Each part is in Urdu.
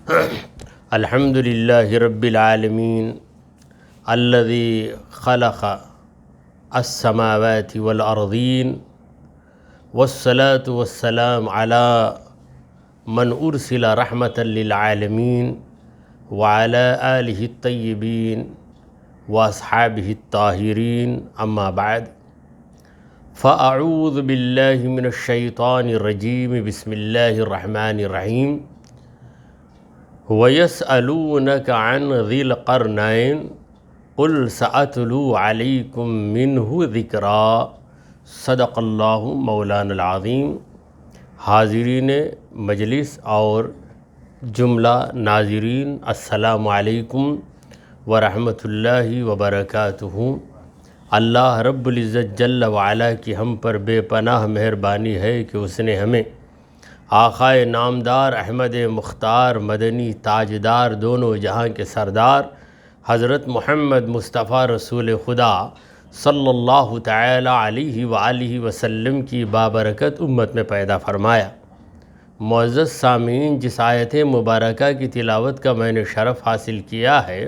الحمد للہ رب العالمین الذی خلق السماوات والارضین والصلاة والسلام علی من ارسل رحمة للعالمین وعلى آلہ الطیبین واصحابہ الطاہرین اما بعد فاعوذ باللہ من الشیطان الرجیم بسم اللہ الرحمن الرحیم وَيَسْأَلُونَكَ عَنْ ذِي الْقَرْنَيْنِ قُلْ سَأَتْلُو عَلَيْكُمْ مِنْهُ ذِكْرًا صدق اللہ مولانا العظیم۔ حاضرین مجلس اور جملہ ناظرین، السلام علیکم ورحمۃ اللہ وبرکاتہ۔ اللہ رب العزت جل وعلا کی ہم پر بے پناہ مہربانی ہے کہ اس نے ہمیں آقائے نامدار احمد مختار مدنی تاجدار دونوں جہاں کے سردار حضرت محمد مصطفیٰ رسول خدا صلی اللہ تعالی علیہ وآلہ وسلم کی بابرکت امت میں پیدا فرمایا۔ معزز سامعین، جس آیت مبارکہ کی تلاوت کا میں نے شرف حاصل کیا ہے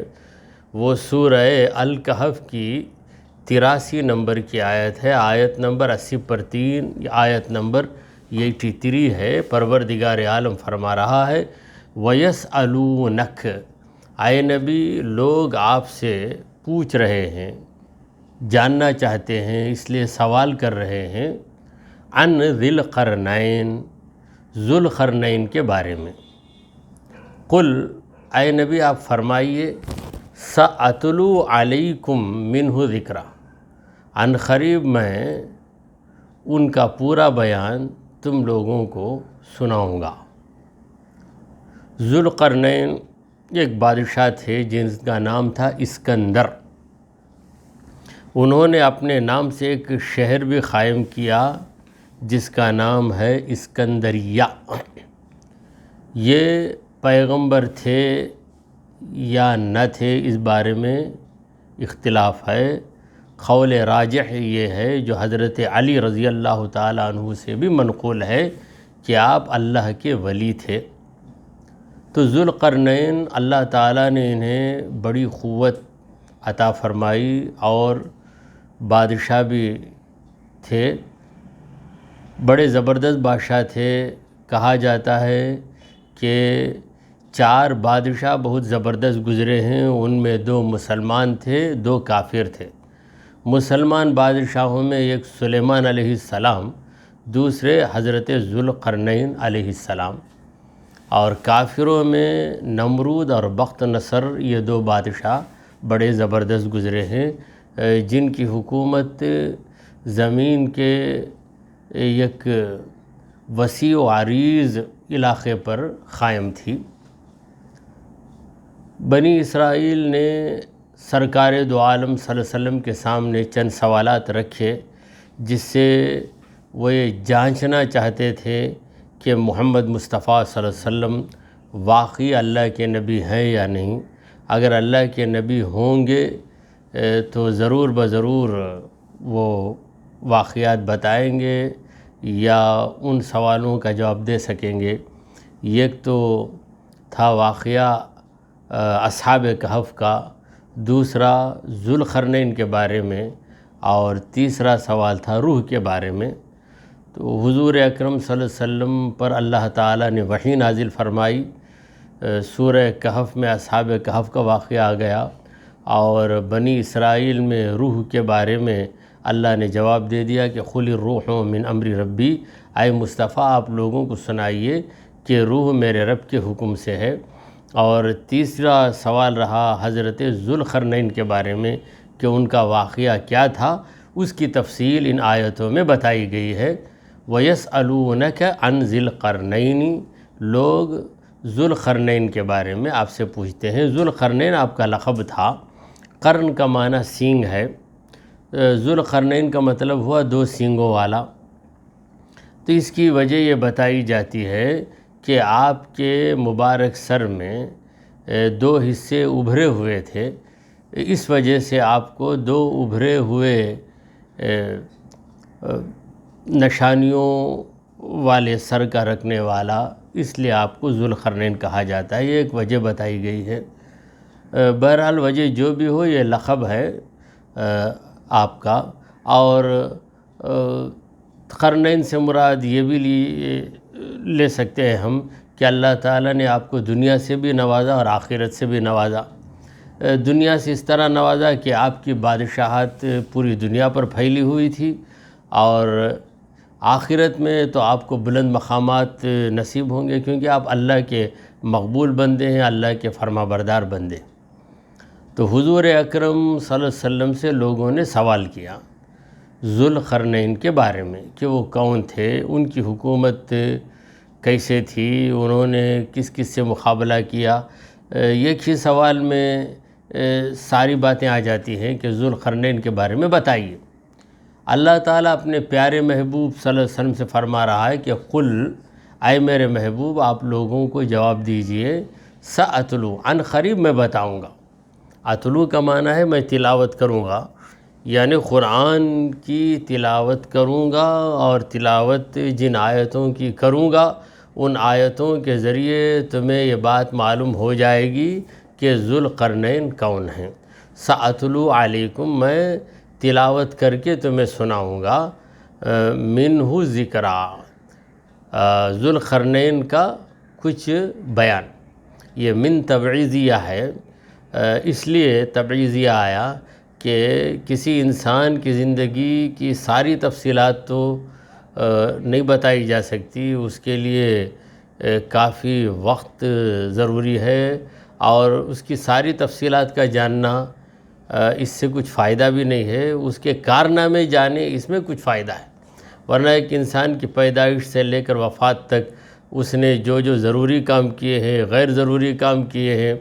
وہ سورہ الکہف کی 83 نمبر کی آیت ہے، آیت نمبر 80/3، آیت نمبر 83 ہے۔ پروردگار عالم فرما رہا ہے وَيَسْأَلُونَكَ، اے نبی لوگ آپ سے پوچھ رہے ہیں، جاننا چاہتے ہیں، اس لیے سوال کر رہے ہیں، عن ذی القرنین، ذو القرنین کے بارے میں۔ قل، اے نبی آپ فرمائیے، سأتلو علیکم منہ ذکرا، عن قریب میں ان کا پورا بیان تم لوگوں کو سناؤں گا۔ ذو القرنین ایک بادشاہ تھے جن کا نام تھا اسکندر۔ انہوں نے اپنے نام سے ایک شہر بھی قائم کیا جس کا نام ہے اسکندریہ۔ یہ پیغمبر تھے یا نہ تھے اس بارے میں اختلاف ہے۔ قول راجح یہ ہے جو حضرت علی رضی اللہ تعالیٰ عنہ سے بھی منقول ہے کہ آپ اللہ کے ولی تھے۔ تو ذو القرنین اللہ تعالیٰ نے انہیں بڑی قوت عطا فرمائی اور بادشاہ بھی تھے، بڑے زبردست بادشاہ تھے۔ کہا جاتا ہے کہ 4 بادشاہ بہت زبردست گزرے ہیں، ان میں 2 مسلمان تھے، 2 کافر تھے۔ مسلمان بادشاہوں میں ایک سلیمان علیہ السلام، دوسرے حضرت ذو القرنین علیہ السلام، اور کافروں میں نمرود اور بخت نصر، یہ 2 بادشاہ بڑے زبردست گزرے ہیں جن کی حکومت زمین کے ایک وسیع و عریض علاقے پر قائم تھی۔ بنی اسرائیل نے سرکار دو عالم صلی اللہ علیہ وسلم کے سامنے چند سوالات رکھے جس سے وہ یہ جانچنا چاہتے تھے کہ محمد مصطفیٰ صلی اللہ علیہ وسلم واقعی اللہ کے نبی ہیں یا نہیں۔ اگر اللہ کے نبی ہوں گے تو ضرور بضرور وہ واقعات بتائیں گے یا ان سوالوں کا جواب دے سکیں گے۔ ایک تو تھا واقعہ اصحاب کہف کا، دوسرا ذو القرنین کے بارے میں، اور تیسرا سوال تھا روح کے بارے میں۔ تو حضور اکرم صلی اللہ علیہ وسلم پر اللہ تعالیٰ نے وحی نازل فرمائی۔ سورہ کہف میں اصحاب کہف کا واقعہ آ گیا، اور بنی اسرائیل میں روح کے بارے میں اللہ نے جواب دے دیا کہ قل الروح من امر ربی، اے مصطفیٰ آپ لوگوں کو سنائیے کہ روح میرے رب کے حکم سے ہے۔ اور تیسرا سوال رہا حضرت ذو القرنین کے بارے میں کہ ان کا واقعہ کیا تھا، اس کی تفصیل ان آیتوں میں بتائی گئی ہے۔ وَيَسْأَلُونَكَ عَنْ ذِي الْقَرْنَيْنِ، لوگ ذو القرنین کے بارے میں آپ سے پوچھتے ہیں۔ ذو القرنین آپ کا لقب تھا۔ قرن کا معنی سینگ ہے، ذو القرنین کا مطلب ہوا 2 سینگوں والا۔ تو اس کی وجہ یہ بتائی جاتی ہے کہ آپ کے مبارک سر میں 2 حصے ابھرے ہوئے تھے، اس وجہ سے آپ کو 2 ابھرے ہوئے نشانیوں والے سر کا رکھنے والا اس لیے آپ کو ذوالقرنین کہا جاتا ہے، یہ ایک وجہ بتائی گئی ہے۔ بہرحال وجہ جو بھی ہو، یہ لقب ہے آپ کا۔ اور قرنین سے مراد یہ بھی لے سکتے ہیں ہم کہ اللہ تعالیٰ نے آپ کو دنیا سے بھی نوازا اور آخرت سے بھی نوازا۔ دنیا سے اس طرح نوازا کہ آپ کی بادشاہت پوری دنیا پر پھیلی ہوئی تھی، اور آخرت میں تو آپ کو بلند مقامات نصیب ہوں گے، کیونکہ آپ اللہ کے مقبول بندے ہیں، اللہ کے فرما بردار بندے۔ تو حضور اکرم صلی اللہ علیہ وسلم سے لوگوں نے سوال کیا ذوالقرنین کے بارے میں کہ وہ کون تھے، ان کی حکومت کیسے تھی، انہوں نے کس کس سے مقابلہ کیا۔ ایک ہی سوال میں ساری باتیں آ جاتی ہیں کہ ذوالقرنین کے بارے میں بتائیے۔ اللہ تعالیٰ اپنے پیارے محبوب صلی اللہ علیہ وسلم سے فرما رہا ہے کہ قل، اے میرے محبوب آپ لوگوں کو جواب دیجئے، سأتلو، عن قریب میں بتاؤں گا۔ اتلو کا معنی ہے میں تلاوت کروں گا، یعنی قرآن کی تلاوت کروں گا، اور تلاوت جن آیتوں کی کروں گا ان آیتوں کے ذریعے تمہیں یہ بات معلوم ہو جائے گی کہ ذوالقرنین کون ہیں۔ سأتلو علیکم، میں تلاوت کر کے تمہیں سناؤں گا، منہ ذکرا، ذوالقرنین کا کچھ بیان۔ یہ من تبعیضیہ ہے، اس لیے تبعیضیہ آیا کہ کسی انسان کی زندگی کی ساری تفصیلات تو نہیں بتائی جا سکتی، اس کے لیے کافی وقت ضروری ہے، اور اس کی ساری تفصیلات کا جاننا اس سے کچھ فائدہ بھی نہیں ہے، اس کے کارنامے جانے اس میں کچھ فائدہ ہے۔ ورنہ ایک انسان کی پیدائش سے لے کر وفات تک اس نے جو جو ضروری کام کیے ہیں، غیر ضروری کام کیے ہیں،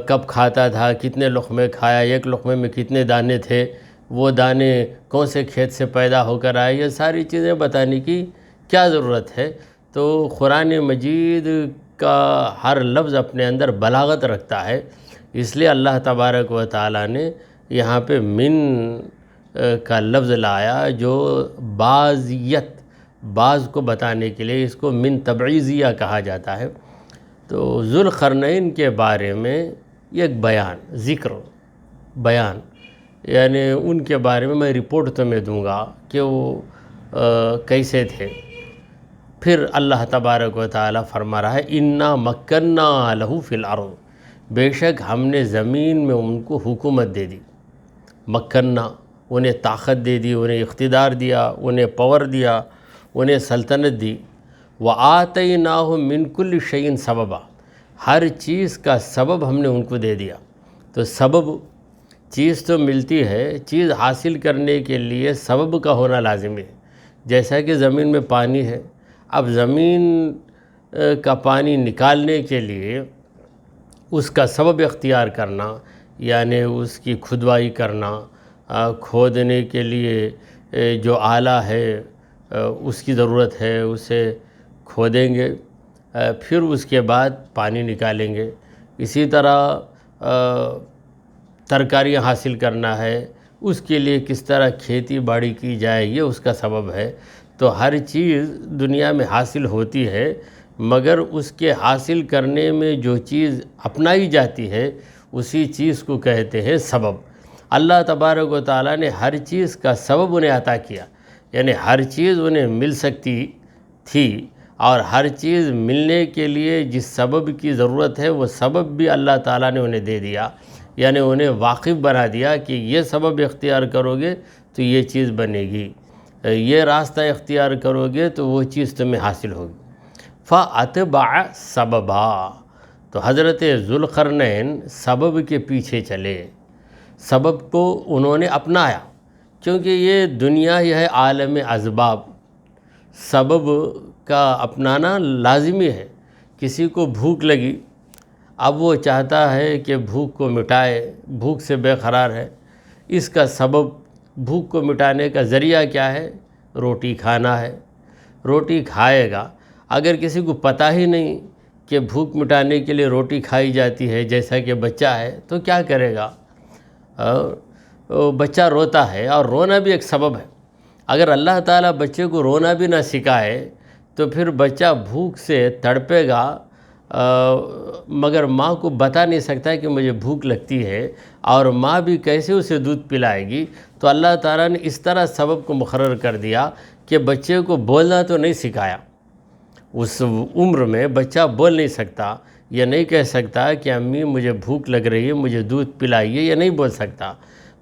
کب کھاتا تھا، کتنے لقمے کھایا، ایک لقمے میں کتنے دانے تھے، وہ دانے کون سے کھیت سے پیدا ہو کر آئے، یہ ساری چیزیں بتانے کی کیا ضرورت ہے۔ تو قرآن مجید کا ہر لفظ اپنے اندر بلاغت رکھتا ہے، اس لیے اللہ تبارک و تعالیٰ نے یہاں پہ من کا لفظ لایا، جو بعض کو بتانے کے لیے اس کو من تبعیضیہ کہا جاتا ہے۔ تو ذوالقرنین کے بارے میں ایک ذکر بیان، یعنی ان کے بارے میں رپورٹ تمہیں دوں گا کہ وہ کیسے تھے۔ پھر اللہ تبارک و تعالیٰ فرما رہا ہے انا مکننا لہو فی الارض، بے شک ہم نے زمین میں ان کو حکومت دے دی۔ مکننا، انہیں طاقت دے دی، انہیں اقتدار دیا، انہیں پاور دیا، انہیں سلطنت دی۔ وَآتَيْنَاهُم مِّن كُلِّ شَيْءٍ سببا، ہر چیز کا سبب ہم نے ان کو دے دیا۔ تو سبب، چیز تو ملتی ہے، چیز حاصل کرنے کے لیے سبب کا ہونا لازمی ہے۔ جیسا کہ زمین میں پانی ہے، اب زمین کا پانی نکالنے کے لیے اس کا سبب اختیار کرنا، یعنی اس کی کھدوائی کرنا، کھودنے کے لیے جو آلہ ہے اس کی ضرورت ہے، اسے کھودیں گے، پھر اس کے بعد پانی نکالیں گے۔ اسی طرح ترکاریاں حاصل کرنا ہے، اس کے لیے کس طرح کھیتی باڑی کی جائے، یہ اس کا سبب ہے۔ تو ہر چیز دنیا میں حاصل ہوتی ہے، مگر اس کے حاصل کرنے میں جو چیز اپنائی جاتی ہے اسی چیز کو کہتے ہیں سبب۔ اللہ تبارک و تعالیٰ نے ہر چیز کا سبب انہیں عطا کیا، یعنی ہر چیز انہیں مل سکتی تھی، اور ہر چیز ملنے کے لیے جس سبب کی ضرورت ہے وہ سبب بھی اللہ تعالیٰ نے انہیں دے دیا، یعنی انہیں واقف بنا دیا کہ یہ سبب اختیار کرو گے تو یہ چیز بنے گی، یہ راستہ اختیار کرو گے تو وہ چیز تمہیں حاصل ہوگی۔ فَأَتْبَعَ سَبَبًا، تو حضرت ذوالقرنین سبب کے پیچھے چلے، سبب کو انہوں نے اپنایا، کیونکہ یہ دنیا ہی ہے عالم اسباب، سبب کا اپنانا لازمی ہے۔ کسی کو بھوک لگی، اب وہ چاہتا ہے کہ بھوک کو مٹائے، بھوک سے بے قرار ہے، اس کا سبب، بھوک کو مٹانے کا ذریعہ کیا ہے؟ روٹی کھانا ہے، روٹی کھائے گا۔ اگر کسی کو پتہ ہی نہیں کہ بھوک مٹانے کے لیے روٹی کھائی جاتی ہے، جیسا کہ بچہ ہے، تو کیا کرے گا؟ بچہ روتا ہے، اور رونا بھی ایک سبب ہے۔ اگر اللہ تعالیٰ بچے کو رونا بھی نہ سکھائے تو پھر بچہ بھوک سے تڑپے گا، مگر ماں کو بتا نہیں سکتا کہ مجھے بھوک لگتی ہے، اور ماں بھی کیسے اسے دودھ پلائے گی۔ تو اللہ تعالیٰ نے اس طرح سبب کو مقرر کر دیا کہ بچے کو بولنا تو نہیں سکھایا۔ اس عمر میں بچہ بول نہیں سکتا، یہ نہیں کہہ سکتا کہ امی مجھے بھوک لگ رہی ہے، مجھے دودھ پلائیے، یہ نہیں بول سکتا،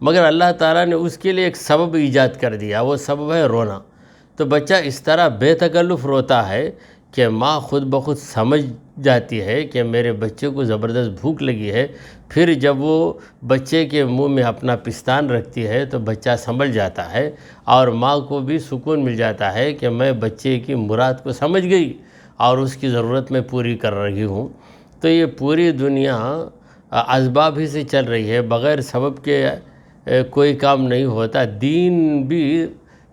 مگر اللہ تعالیٰ نے اس کے لیے ایک سبب ایجاد کر دیا، وہ سبب ہے رونا۔ تو بچہ اس طرح بے تکلف روتا ہے کہ ماں خود بخود سمجھ جاتی ہے کہ میرے بچے کو زبردست بھوک لگی ہے۔ پھر جب وہ بچے کے منہ میں اپنا پستان رکھتی ہے تو بچہ سنبھل جاتا ہے، اور ماں کو بھی سکون مل جاتا ہے کہ میں بچے کی مراد کو سمجھ گئی اور اس کی ضرورت میں پوری کر رہی ہوں۔ تو یہ پوری دنیا اسباب ہی سے چل رہی ہے، بغیر سبب کے کوئی کام نہیں ہوتا۔ دین بھی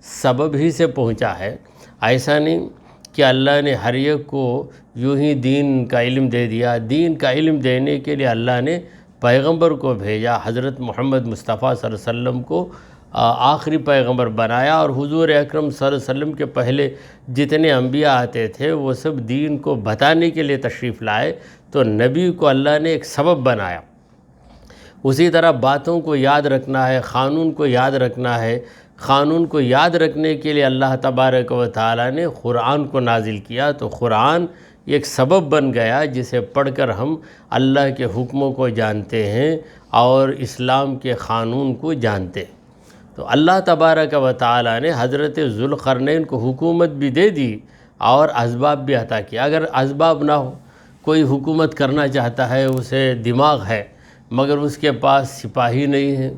سبب ہی سے پہنچا ہے، ایسا نہیں کہ اللہ نے ہر ایک کو یوں ہی دین کا علم دے دیا۔ دین کا علم دینے کے لیے اللہ نے پیغمبر کو بھیجا، حضرت محمد مصطفیٰ صلی اللہ علیہ وسلم کو آخری پیغمبر بنایا، اور حضور اکرم صلی اللہ علیہ وسلم کے پہلے جتنے انبیاء آتے تھے وہ سب دین کو بتانے کے لیے تشریف لائے، تو نبی کو اللہ نے ایک سبب بنایا۔ اسی طرح باتوں کو یاد رکھنا ہے، قانون کو یاد رکھنا ہے، قانون کو یاد رکھنے کے لیے اللہ تبارک و تعالیٰ نے قرآن کو نازل کیا، تو قرآن ایک سبب بن گیا جسے پڑھ کر ہم اللہ کے حکموں کو جانتے ہیں اور اسلام کے قانون کو جانتے ہیں۔ تو اللہ تبارک و تعالیٰ نے حضرت ذوالقرنین کو حکومت بھی دے دی اور اسباب بھی عطا کیا۔ اگر اسباب نہ ہو، کوئی حکومت کرنا چاہتا ہے، اسے دماغ ہے مگر اس کے پاس سپاہی نہیں ہے،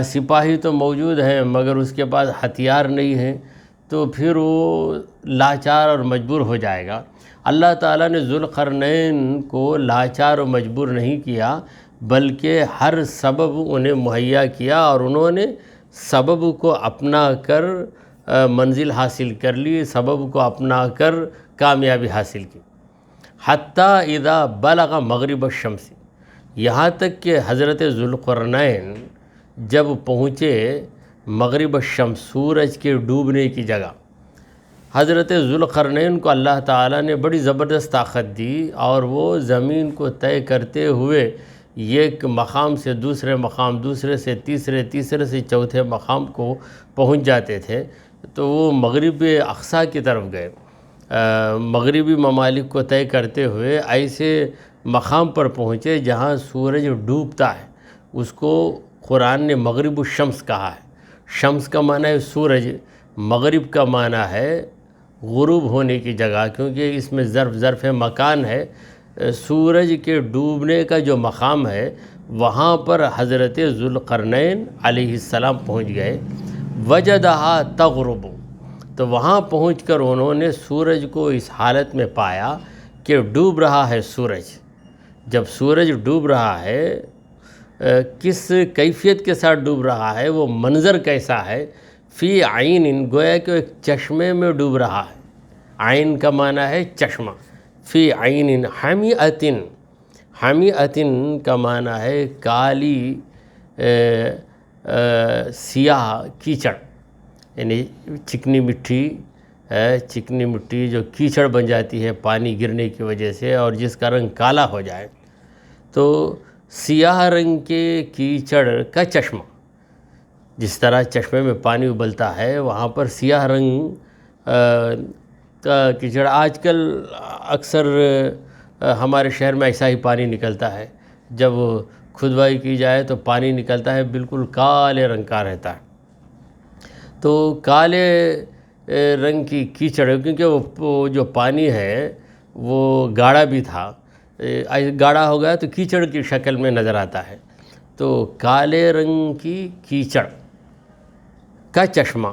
سپاہی تو موجود ہیں مگر اس کے پاس ہتھیار نہیں ہیں، تو پھر وہ لاچار اور مجبور ہو جائے گا۔ اللہ تعالیٰ نے ذوالقرنین کو لاچار و مجبور نہیں کیا، بلکہ ہر سبب انہیں مہیا کیا، اور انہوں نے سبب کو اپنا کر منزل حاصل کر لی، سبب کو اپنا کر کامیابی حاصل کی۔ حتیٰ اذا بلغ مغرب الشمس، یہاں تک کہ حضرت ذوالقرنین جب پہنچے مغرب الشمس، سورج کے ڈوبنے کی جگہ۔ حضرت ذوالقرنین کو اللہ تعالیٰ نے بڑی زبردست طاقت دی، اور وہ زمین کو طے کرتے ہوئے ایک مقام سے دوسرے مقام، دوسرے سے تیسرے، تیسرے سے چوتھے مقام کو پہنچ جاتے تھے۔ تو وہ مغرب اقصیٰ کی طرف گئے، مغربی ممالک کو طے کرتے ہوئے ایسے مقام پر پہنچے جہاں سورج ڈوبتا ہے۔ اس کو قرآن نے مغرب الشمس کہا ہے۔ شمس کا معنی ہے سورج، مغرب کا معنی ہے غروب ہونے کی جگہ، کیونکہ اس میں ظرف مکان ہے۔ سورج کے ڈوبنے کا جو مقام ہے وہاں پر حضرت ذوالقرنین علیہ السلام پہنچ گئے۔ وجدہا تغرب، تو وہاں پہنچ کر انہوں نے سورج کو اس حالت میں پایا کہ ڈوب رہا ہے سورج۔ جب سورج ڈوب رہا ہے، کس کیفیت کے ساتھ ڈوب رہا ہے، وہ منظر کیسا ہے؟ فی عین، گویا کہ ایک چشمے میں ڈوب رہا ہے۔ عین کا معنی ہے چشمہ۔ فی عین حمیۃ، حمیۃ کا معنی ہے کالی سیاہ کیچڑ، یعنی چکنی مٹی جو کیچڑ بن جاتی ہے پانی گرنے کی وجہ سے، اور جس کا رنگ کالا ہو جائے، تو سیاہ رنگ کے کیچڑ کا چشمہ، جس طرح چشمے میں پانی ابلتا ہے وہاں پر سیاہ رنگ کا کیچڑ۔ آج کل اکثر ہمارے شہر میں ایسا ہی پانی نکلتا ہے، جب کھدوائی کی جائے تو پانی نکلتا ہے بالکل کالے رنگ کا رہتا ہے۔ تو کالے رنگ کی کیچڑ، کیونکہ وہ جو پانی ہے وہ گاڑھا بھی تھا، گاڑھا ہو گیا تو کیچڑ کی شکل میں نظر آتا ہے، تو کالے رنگ کی کیچڑ کا چشمہ،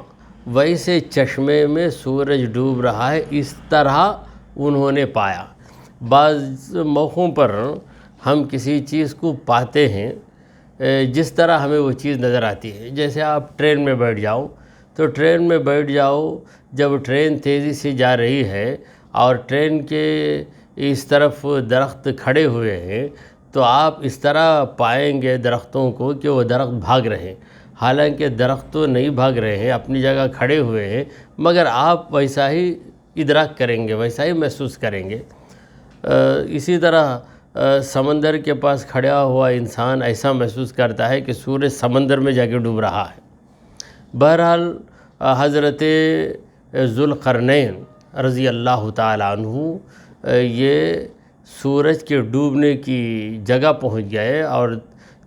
ویسے چشمے میں سورج ڈوب رہا ہے، اس طرح انہوں نے پایا۔ بعض موقعوں پر ہم کسی چیز کو پاتے ہیں جس طرح ہمیں وہ چیز نظر آتی ہے۔ جیسے آپ ٹرین میں بیٹھ جاؤ، تو ٹرین میں بیٹھ جاؤ، جب ٹرین تیزی سے جا رہی ہے اور ٹرین کے اس طرف درخت کھڑے ہوئے ہیں، تو آپ اس طرح پائیں گے درختوں کو کہ وہ درخت بھاگ رہے ہیں، حالانکہ درخت تو نہیں بھاگ رہے ہیں، اپنی جگہ کھڑے ہوئے ہیں، مگر آپ ویسا ہی ادراک کریں گے، ویسا ہی محسوس کریں گے۔ اسی طرح سمندر کے پاس کھڑا ہوا انسان ایسا محسوس کرتا ہے کہ سورج سمندر میں جا کے ڈوب رہا ہے۔ بہرحال حضرت ذوالقرنین رضی اللہ تعالیٰ عنہ یہ سورج کے ڈوبنے کی جگہ پہنچ گئے اور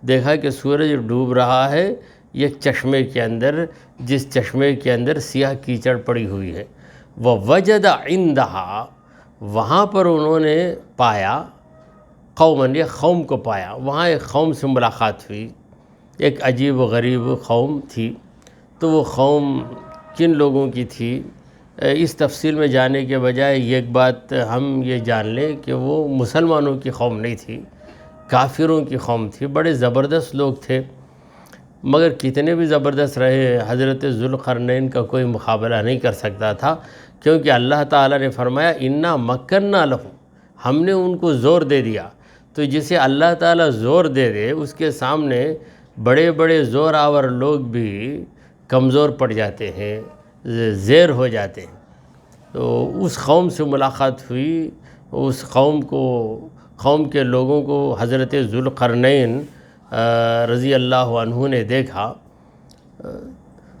دیکھا کہ سورج ڈوب رہا ہے ایک چشمے کے اندر، جس چشمے کے اندر سیاہ کیچڑ پڑی ہوئی ہے۔ وَوَجَدَ عِندَهَا، وہاں پر انہوں نے پایا، قوماً، ایک قوم کو پایا، وہاں ایک قوم سے ملاقات ہوئی، ایک عجیب و غریب قوم تھی۔ تو وہ قوم کن لوگوں کی تھی، اس تفصیل میں جانے کے بجائے ایک بات ہم یہ جان لیں کہ وہ مسلمانوں کی قوم نہیں تھی، کافروں کی قوم تھی۔ بڑے زبردست لوگ تھے، مگر کتنے بھی زبردست رہے حضرت ذوالقرنین کا کوئی مقابلہ نہیں کر سکتا تھا، کیونکہ اللہ تعالیٰ نے فرمایا اِنَّا مَكَّنَّا لَهُ، ہم نے ان کو زور دے دیا۔ تو جسے اللہ تعالیٰ زور دے دے اس کے سامنے بڑے بڑے زور آور لوگ بھی کمزور پڑ جاتے ہیں، زیر ہو جاتے ہیں۔ تو اس قوم سے ملاقات ہوئی، اس قوم کے لوگوں کو حضرت ذوالقرنین رضی اللہ عنہ نے دیکھا۔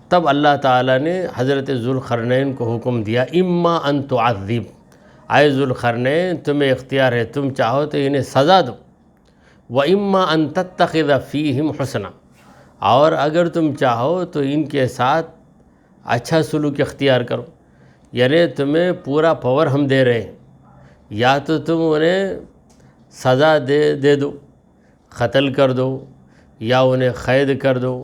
تب اللہ تعالیٰ نے حضرت ذوالقرنین کو حکم دیا اما ان تعذب، اے ذوالقرنین تمہیں اختیار ہے، تم چاہو تو انہیں سزا دو، وَإِمَّا أَن تَتَّخِذَ فِيهِمْ حُسْنًا، اور اگر تم چاہو تو ان کے ساتھ اچھا سلوک اختیار کرو، یعنی تمہیں پورا پاور ہم دے رہے ہیں، یا تو تم انہیں سزا دے دو، قتل کر دو، یا انہیں قید کر دو،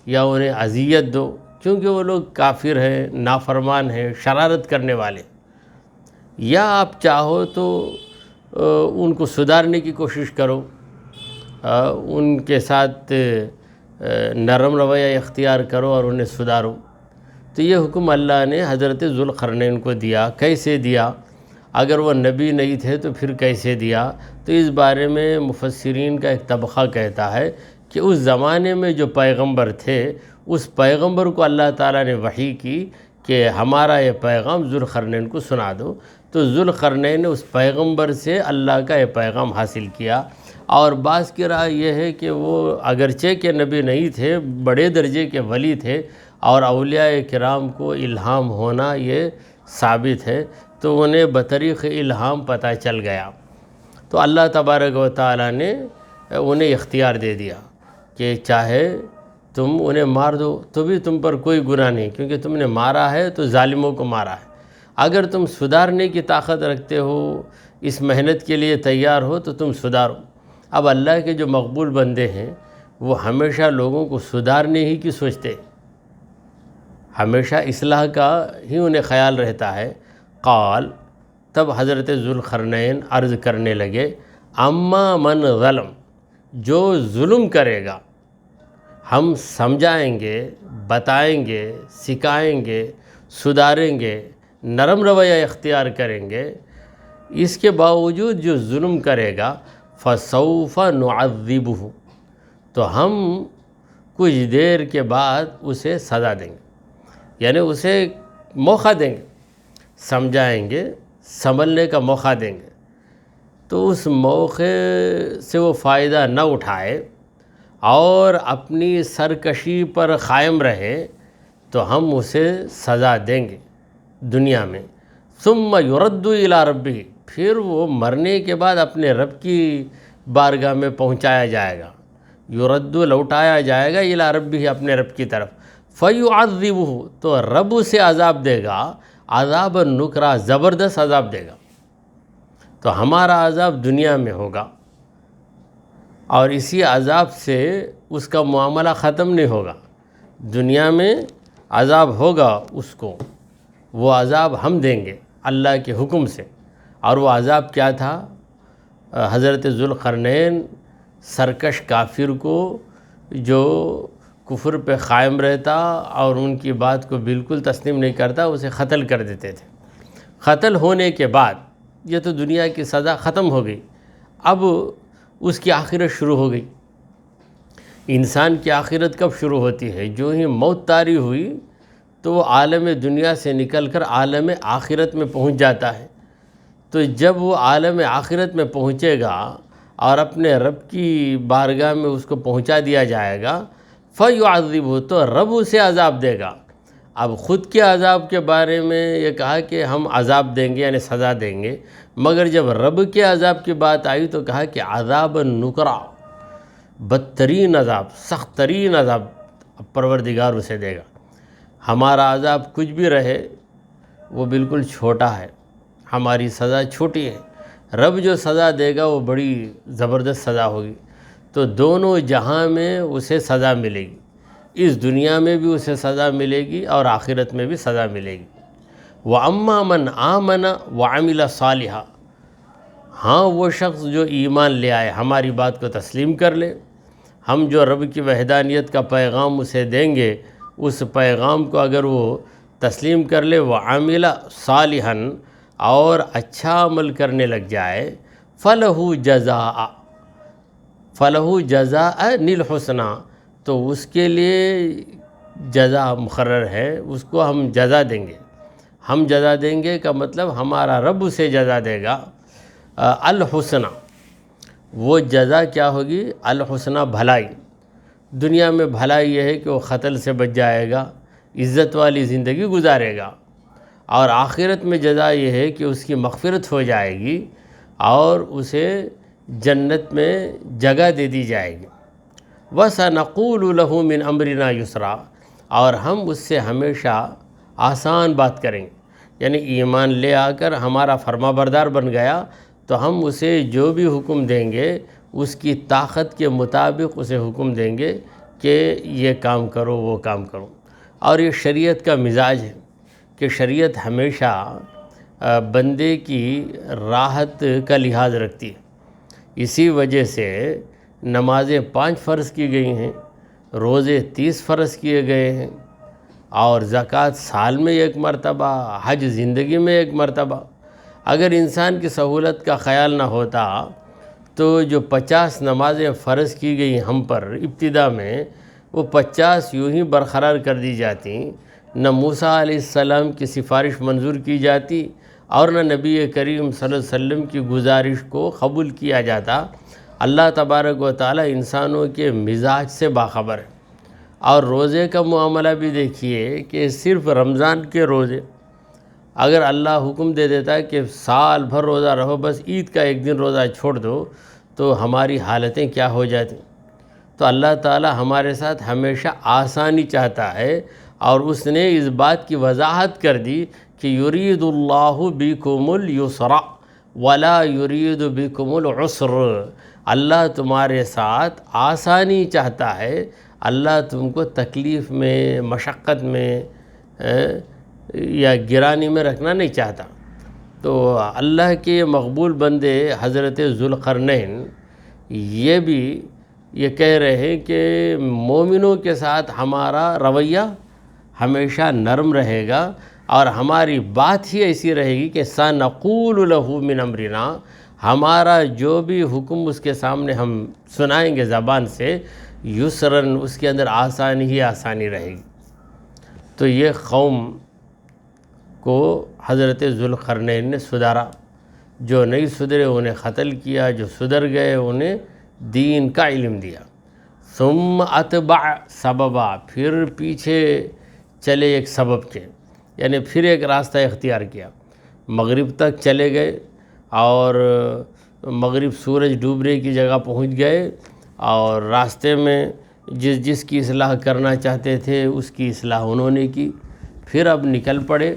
یا انہیں اذیت دو، کیونکہ وہ لوگ کافر ہیں، نافرمان ہیں، شرارت کرنے والے، یا آپ چاہو تو ان کو سدھارنے کی کوشش کرو، ان کے ساتھ نرم رویہ اختیار کرو اور انہیں سدھارو۔ تو یہ حکم اللہ نے حضرت ذوالقرنین کو دیا۔ کیسے دیا؟ اگر وہ نبی نہیں تھے تو پھر کیسے دیا؟ تو اس بارے میں مفسرین کا ایک طبقہ کہتا ہے کہ اس زمانے میں جو پیغمبر تھے اس پیغمبر کو اللہ تعالیٰ نے وحی کی کہ ہمارا یہ پیغام ذوالقرنین کو سنا دو۔ تو ذوالقرنین نے اس پیغمبر سے اللہ کا یہ پیغام حاصل کیا۔ اور بعض کی رائے یہ ہے کہ وہ اگرچہ کہ نبی نہیں تھے، بڑے درجے کے ولی تھے، اور اولیاء کرام کو الہام ہونا یہ ثابت ہے، تو انہیں بطریق الہام پتہ چل گیا۔ تو اللہ تبارک و تعالیٰ نے انہیں اختیار دے دیا کہ چاہے تم انہیں مار دو تو بھی تم پر کوئی گناہ نہیں، کیونکہ تم نے مارا ہے تو ظالموں کو مارا ہے۔ اگر تم سدھارنے کی طاقت رکھتے ہو، اس محنت کے لیے تیار ہو تو تم سدھارو۔ اب اللہ کے جو مقبول بندے ہیں وہ ہمیشہ لوگوں کو سدھارنے ہی کی سوچتے، ہمیشہ اصلاح کا ہی انہیں خیال رہتا ہے۔ قال، تب حضرت ذوالقرنین عرض کرنے لگے اما من ظلم، جو ظلم کرے گا ہم سمجھائیں گے، بتائیں گے، سکھائیں گے، سدھاریں گے، نرم رویہ اختیار کریں گے، اس کے باوجود جو ظلم کرے گا فَسَوْفَ نُعَذِّبُهُ، تو ہم کچھ دیر کے بعد اسے سزا دیں گے، یعنی اسے موقع دیں گے، سمجھائیں گے، سنبھلنے کا موقع دیں گے۔ تو اس موقع سے وہ فائدہ نہ اٹھائے اور اپنی سرکشی پر قائم رہے تو ہم اسے سزا دیں گے دنیا میں۔ ثم يرد الى ربه، پھر وہ مرنے کے بعد اپنے رب کی بارگاہ میں پہنچایا جائے گا، یرد لوٹایا جائے گا الى ربه، اپنے رب کی طرف، فیعذبہ، تو رب اسے عذاب دے گا، عذاب نکرا، زبردست عذاب دے گا۔ تو ہمارا عذاب دنیا میں ہوگا اور اسی عذاب سے اس کا معاملہ ختم نہیں ہوگا، دنیا میں عذاب ہوگا اس کو، وہ عذاب ہم دیں گے اللہ کے حکم سے۔ اور وہ عذاب کیا تھا؟ حضرت ذوالقرنین سرکش کافر کو جو کفر پہ قائم رہتا اور ان کی بات کو بالکل تسلیم نہیں کرتا، اسے قتل کر دیتے تھے۔ قتل ہونے کے بعد یہ تو دنیا کی سزا ختم ہو گئی، اب اس کی آخرت شروع ہو گئی۔ انسان کی آخرت کب شروع ہوتی ہے؟ جو ہی موت طاری ہوئی تو وہ عالم دنیا سے نکل کر عالم آخرت میں پہنچ جاتا ہے۔ تو جب وہ عالم آخرت میں پہنچے گا اور اپنے رب کی بارگاہ میں اس کو پہنچا دیا جائے گا، فَيُعَذِّبُهُ، تو رب اسے عذاب دے گا۔ اب خود کے عذاب کے بارے میں یہ کہا کہ ہم عذاب دیں گے یعنی سزا دیں گے، مگر جب رب کے عذاب کی بات آئی تو کہا کہ عذاب نکرا، بدترین عذاب، سخت ترین عذاب پروردگار اسے دے گا۔ ہمارا عذاب کچھ بھی رہے وہ بالکل چھوٹا ہے، ہماری سزا چھوٹی ہے، رب جو سزا دے گا وہ بڑی زبردست سزا ہوگی۔ تو دونوں جہاں میں اسے سزا ملے گی، اس دنیا میں بھی اسے سزا ملے گی اور آخرت میں بھی سزا ملے گی۔ وَأَمَّا مَنْ آمَنَ وَعَمِلَ صَالِحًا، ہاں وہ شخص جو ایمان لے آئے، ہماری بات کو تسلیم کر لے، ہم جو رب کی وحدانیت کا پیغام اسے دیں گے اس پیغام کو اگر وہ تسلیم کر لے، وَعَمِلَ صَالِحًا، اور اچھا عمل کرنے لگ جائے، فَلَهُ جَزَاءً الْحُسْنَىٰ، تو اس کے لیے جزا مقرر ہے، اس کو ہم جزا دیں گے۔ ہم جزا دیں گے کا مطلب ہمارا رب اسے جزا دے گا الحسنہ۔ وہ جزا کیا ہوگی؟ الحسنہ، بھلائی۔ دنیا میں بھلائی یہ ہے کہ وہ قتل سے بچ جائے گا، عزت والی زندگی گزارے گا، اور آخرت میں جزا یہ ہے کہ اس کی مغفرت ہو جائے گی اور اسے جنت میں جگہ دے دی جائے گی۔ وَسَنَقُولُ لَهُ مِنْ أَمْرِنَا يُسْرًا، اور ہم اس سے ہمیشہ آسان بات کریں گے، یعنی ایمان لے آ کر ہمارا فرما بردار بن گیا تو ہم اسے جو بھی حکم دیں گے اس کی طاقت کے مطابق اسے حکم دیں گے کہ یہ کام کرو، وہ کام کرو۔ اور یہ شریعت کا مزاج ہے کہ شریعت ہمیشہ بندے کی راحت کا لحاظ رکھتی ہے۔ اسی وجہ سے نمازیں 5 فرض کی گئی ہیں، روزے 30 فرض کیے گئے ہیں، اور زکوٰۃ سال میں 1 مرتبہ، حج زندگی میں 1 مرتبہ۔ اگر انسان کی سہولت کا خیال نہ ہوتا تو جو 50 نمازیں فرض کی گئی ہم پر ابتدا میں، وہ 50 یوں ہی برقرار کر دی جاتی، نہ موسیٰ علیہ السلام کی سفارش منظور کی جاتی اور نہ نبی کریم صلی اللہ علیہ وسلم کی گزارش کو قبول کیا جاتا۔ اللہ تبارک و تعالی انسانوں کے مزاج سے باخبر ہے۔ اور روزے کا معاملہ بھی دیکھیے کہ صرف رمضان کے روزے، اگر اللہ حکم دے دیتا ہے کہ سال بھر روزہ رہو، بس عید کا 1 دن روزہ چھوڑ دو، تو ہماری حالتیں کیا ہو جاتی۔ تو اللہ تعالی ہمارے ساتھ ہمیشہ آسانی چاہتا ہے، اور اس نے اس بات کی وضاحت کر دی کہ یرید اللہ بکم الیسر ولا یرید بکم العسر، اللہ تمہارے ساتھ آسانی چاہتا ہے، اللہ تم کو تکلیف میں، مشقت میں یا گرانی میں رکھنا نہیں چاہتا۔ تو اللہ کے مقبول بندے حضرت ذوالقرنین یہ بھی یہ کہہ رہے ہیں کہ مومنوں کے ساتھ ہمارا رویہ ہمیشہ نرم رہے گا، اور ہماری بات ہی ایسی رہے گی کہ سَنَقُولُ لَهُ مِنْ أَمْرِنَا، ہمارا جو بھی حکم اس کے سامنے ہم سنائیں گے زبان سے، یسرن، اس کے اندر آسانی ہی آسانی رہے گی۔ تو یہ قوم کو حضرت ذوالقرنین نے سدھارا، جو نہیں سدھرے انہیں قتل کیا، جو سدھر گئے انہیں دین کا علم دیا۔ ثم اتبع سببا، پھر پیچھے چلے ایک سبب کے، یعنی پھر ایک راستہ اختیار کیا، مغرب تک چلے گئے، اور مغرب سورج ڈوبنے کی جگہ پہنچ گئے، اور راستے میں جس کی اصلاح کرنا چاہتے تھے اس کی اصلاح انہوں نے کی۔ پھر اب نکل پڑے،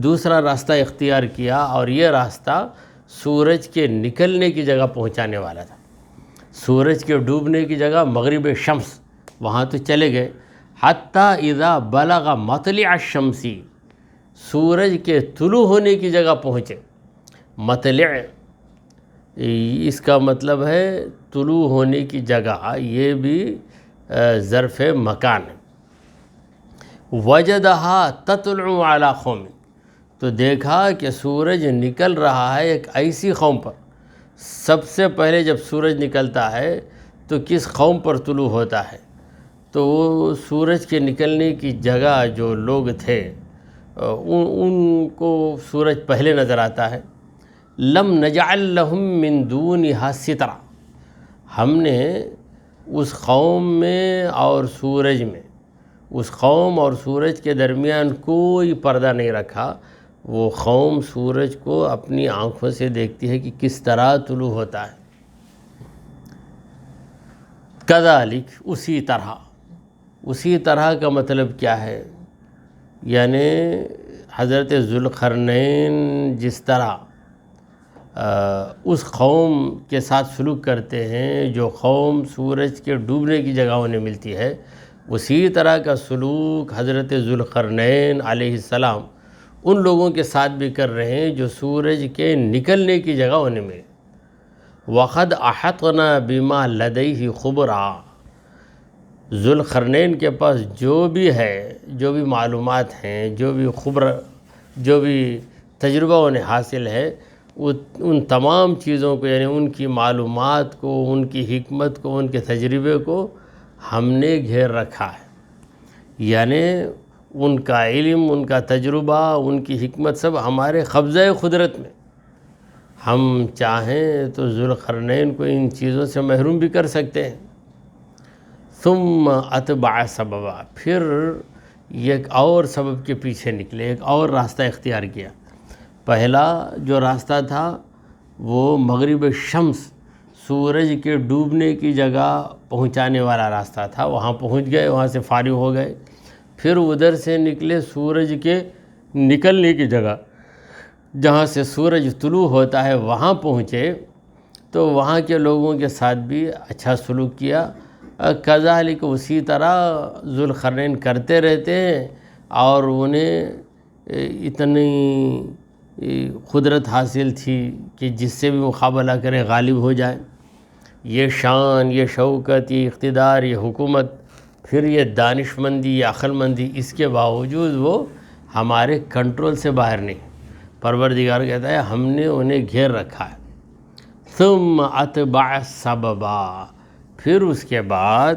دوسرا راستہ اختیار کیا، اور یہ راستہ سورج کے نکلنے کی جگہ پہنچانے والا تھا۔ سورج کے ڈوبنے کی جگہ مغرب شمس، وہاں تو چلے گئے، حتیٰ اذا بلغ مطلع الشمس، سورج کے طلوع ہونے کی جگہ پہنچے۔ مطلع اس کا مطلب ہے طلوع ہونے کی جگہ، یہ بھی ظرف مکان ہے۔ وجدها تطلع على قوم، تو دیکھا کہ سورج نکل رہا ہے ایک ایسی قوم پر۔ سب سے پہلے جب سورج نکلتا ہے تو کس قوم پر طلوع ہوتا ہے؟ تو وہ سورج کے نکلنے کی جگہ جو لوگ تھے ان کو سورج پہلے نظر آتا ہے۔ لم نجعل لهم من دونها سترا، ہم نے اس قوم میں اور سورج میں، اس قوم اور سورج کے درمیان کوئی پردہ نہیں رکھا۔ وہ قوم سورج کو اپنی آنکھوں سے دیکھتی ہے کہ کس طرح طلوع ہوتا ہے۔ کذالک، اسی طرح کا مطلب کیا ہے؟ یعنی حضرت ذوالقرنین جس طرح اس قوم کے ساتھ سلوک کرتے ہیں جو قوم سورج کے ڈوبنے کی جگہ انہیں ملتی ہے، اسی طرح کا سلوک حضرت ذوالقرنین علیہ السلام ان لوگوں کے ساتھ بھی کر رہے ہیں جو سورج کے نکلنے کی جگہ انہیں ملے۔ وَقَدْ أَحَطْنَا بِمَا لَدَيْهِ خُبْرًا، ذوالقرنین کے پاس جو بھی معلومات ہیں، جو بھی تجربہ انہیں حاصل ہے، ان تمام چیزوں کو، یعنی ان کی معلومات کو، ان کی حکمت کو، ان کے تجربے کو ہم نے گھیر رکھا ہے۔ یعنی ان کا علم، ان کا تجربہ، ان کی حکمت سب ہمارے قبضہ قدرت میں۔ ہم چاہیں تو ذوالقرنین کو ان چیزوں سے محروم بھی کر سکتے ہیں۔ ثم اتبع سببا، پھر ایک اور سبب کے پیچھے نکلے، ایک اور راستہ اختیار کیا۔ پہلا جو راستہ تھا وہ مغرب شمس، سورج کے ڈوبنے کی جگہ پہنچانے والا راستہ تھا، وہاں پہنچ گئے، وہاں سے فارغ ہو گئے۔ پھر ادھر سے نکلے سورج کے نکلنے کی جگہ، جہاں سے سورج طلوع ہوتا ہے، وہاں پہنچے تو وہاں کے لوگوں کے ساتھ بھی اچھا سلوک کیا۔ کذالک، اسی طرح ذوالقرنین کرتے رہتے ہیں، اور انہیں اتنی قدرت حاصل تھی کہ جس سے بھی مقابلہ کرے غالب ہو جائے۔ یہ شان، یہ شوکت، یہ اقتدار، یہ حکومت، پھر یہ دانشمندی، یہ عقل مندی، اس کے باوجود وہ ہمارے کنٹرول سے باہر نہیں۔ پروردگار کہتا ہے ہم نے انہیں گھیر رکھا ہے۔ ثم اتبع سببا، پھر اس کے بعد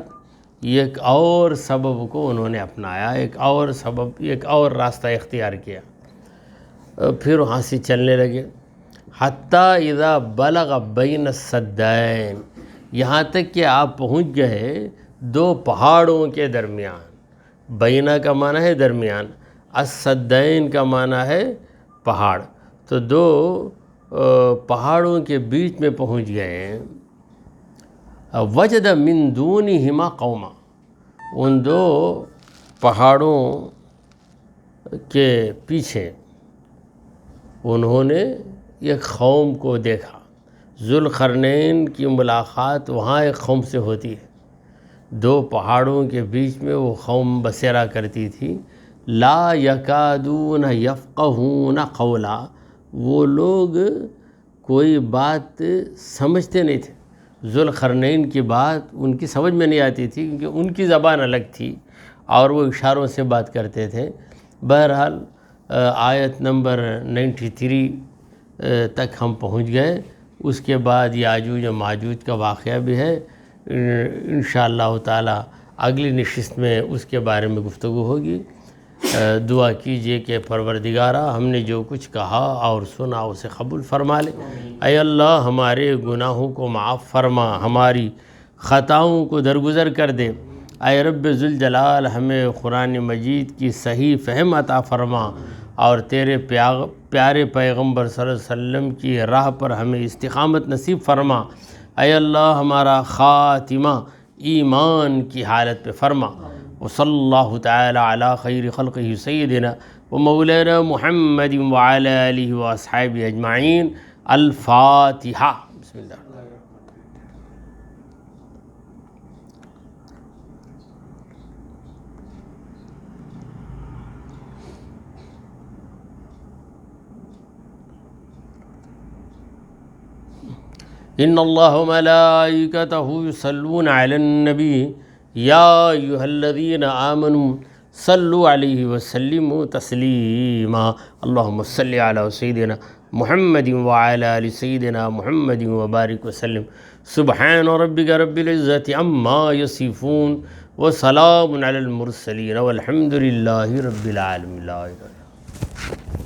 ایک اور سبب کو انہوں نے اپنایا، ایک اور راستہ اختیار کیا، پھر وہاں سے چلنے لگے۔ حتی اذا بلغ بین السدین، یہاں تک کہ آپ پہنچ گئے دو پہاڑوں کے درمیان۔ بینہ کا معنی ہے درمیان، السدین کا معنی ہے پہاڑ، تو دو پہاڑوں کے بیچ میں پہنچ گئے۔ وجد من دونہما قوما، ان دو پہاڑوں کے پیچھے انہوں نے ایک قوم کو دیکھا۔ ذوالقرنین کی ملاقات وہاں ایک قوم سے ہوتی ہے، دو پہاڑوں کے بیچ میں وہ قوم بسیرا کرتی تھی۔ لا یکادون یفقہون قولا، وہ لوگ کوئی بات سمجھتے نہیں تھے، ذوالقرنین کی بات ان کی سمجھ میں نہیں آتی تھی، کیونکہ ان کی زبان الگ تھی اور وہ اشاروں سے بات کرتے تھے۔ بہرحال آیت نمبر 93 تک ہم پہنچ گئے۔ اس کے بعد یاجوج و ماجوج کا واقعہ بھی ہے، انشاءاللہ تعالی اگلی نشست میں اس کے بارے میں گفتگو ہوگی۔ دعا کیجئے کہ پروردگارا ہم نے جو کچھ کہا اور سنا اسے قبول فرما لے۔ اے اللہ ہمارے گناہوں کو معاف فرما، ہماری خطاؤں کو درگزر کر دے۔ اے رب ذوالجلال ہمیں قرآن مجید کی صحیح فہم عطا فرما، اور تیرے پیارے پیغمبر صلی اللہ علیہ وسلم کی راہ پر ہمیں استقامت نصیب فرما۔ اے اللہ ہمارا خاتمہ ایمان کی حالت پہ فرما۔ وصلی اللہ تعالی علی خیر خلقہ سیدنا و مولانا محمد وعلی آلہ واصحابہ اجمعین۔ الفاتحہ۔ بسم اللہ۔ ان اللہ وملائکتہ یصلون علی النبی یا ایھا الذین آمنوا صلوا علیہ وسلموا تسلیما۔ اللہم صلی علی سیدنا محمد وعلی آل سیدنا محمد وبارک وسلم۔ سبحان ربک رب العزۃ عما یصفون وسلام علی المرسلین والحمد للہ رب العالمین. لا الہ الا اللہ.